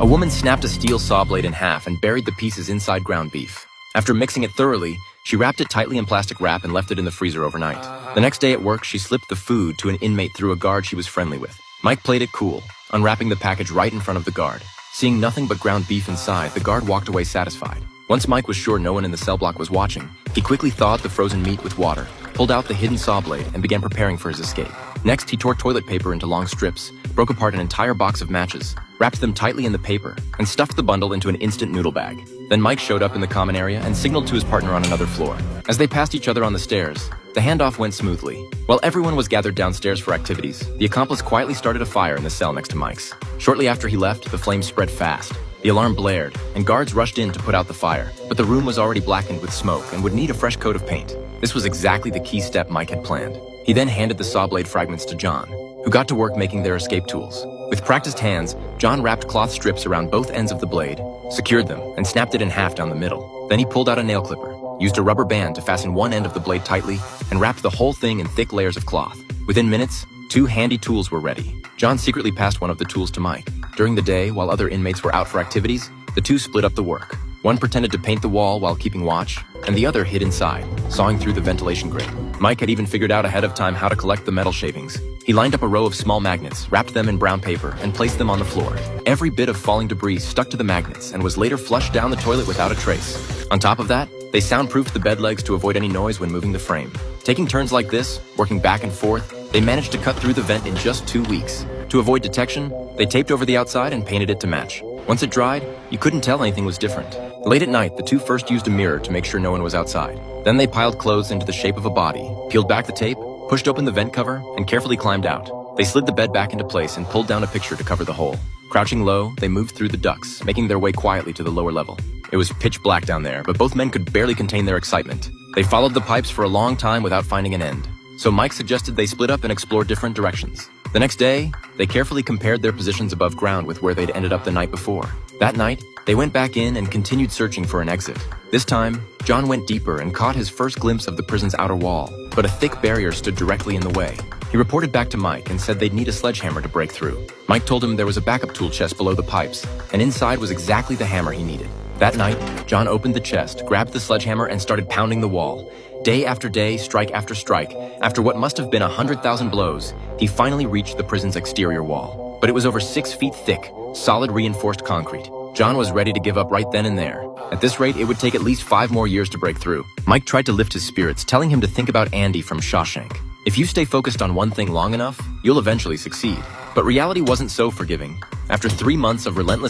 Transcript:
A woman snapped a steel saw blade in half and buried the pieces inside ground beef. After mixing it thoroughly, she wrapped it tightly in plastic wrap and left it in the freezer overnight. The next day at work, she slipped the food to an inmate through a guard she was friendly with. Mike played it cool, unwrapping the package right in front of the guard. Seeing nothing but ground beef inside, the guard walked away satisfied. Once Mike was sure no one in the cell block was watching, he quickly thawed the frozen meat with water, pulled out the hidden saw blade, and began preparing for his escape. Next, he tore toilet paper into long strips, broke apart an entire box of matches, wrapped them tightly in the paper, and stuffed the bundle into an instant noodle bag. Then Mike showed up in the common area and signaled to his partner on another floor. As they passed each other on the stairs, the handoff went smoothly. While everyone was gathered downstairs for activities, the accomplice quietly started a fire in the cell next to Mike's. Shortly after he left, the flames spread fast. The alarm blared, and guards rushed in to put out the fire, but the room was already blackened with smoke and would need a fresh coat of paint. This was exactly the key step Mike had planned. He then handed the saw blade fragments to John, who got to work making their escape tools. With practiced hands, John wrapped cloth strips around both ends of the blade, secured them, and snapped it in half down the middle. Then he pulled out a nail clipper, used a rubber band to fasten one end of the blade tightly, and wrapped the whole thing in thick layers of cloth. Within minutes, 2 handy tools were ready. John secretly passed one of the tools to Mike. During the day, while other inmates were out for activities, the two split up the work. One pretended to paint the wall while keeping watch, and the other hid inside, sawing through the ventilation grate. Mike had even figured out ahead of time how to collect the metal shavings. He lined up a row of small magnets, wrapped them in brown paper, and placed them on the floor. Every bit of falling debris stuck to the magnets and was later flushed down the toilet without a trace. On top of that, they soundproofed the bed legs to avoid any noise when moving the frame. Taking turns like this, working back and forth, they managed to cut through the vent in just 2 weeks. To avoid detection, they taped over the outside and painted it to match. Once it dried, you couldn't tell anything was different. Late at night, the two first used a mirror to make sure no one was outside. Then they piled clothes into the shape of a body, peeled back the tape, pushed open the vent cover, and carefully climbed out. They slid the bed back into place and pulled down a picture to cover the hole. Crouching low, they moved through the ducts, making their way quietly to the lower level. It was pitch black down there, but both men could barely contain their excitement. They followed the pipes for a long time without finding an end. So Mike suggested they split up and explore different directions. The next day, they carefully compared their positions above ground with where they'd ended up the night before. That night, they went back in and continued searching for an exit. This time, John went deeper and caught his first glimpse of the prison's outer wall, but a thick barrier stood directly in the way. He reported back to Mike and said they'd need a sledgehammer to break through. Mike told him there was a backup tool chest below the pipes, and inside was exactly the hammer he needed. That night, John opened the chest, grabbed the sledgehammer, and started pounding the wall. Day after day, strike after strike, after what must have been 100,000 blows, he finally reached the prison's exterior wall. But it was over 6 feet thick, solid reinforced concrete. John was ready to give up right then and there. At this rate, it would take at least 5 more years to break through. Mike tried to lift his spirits, telling him to think about Andy from Shawshank. If you stay focused on one thing long enough, you'll eventually succeed. But reality wasn't so forgiving. After 3 months of relentless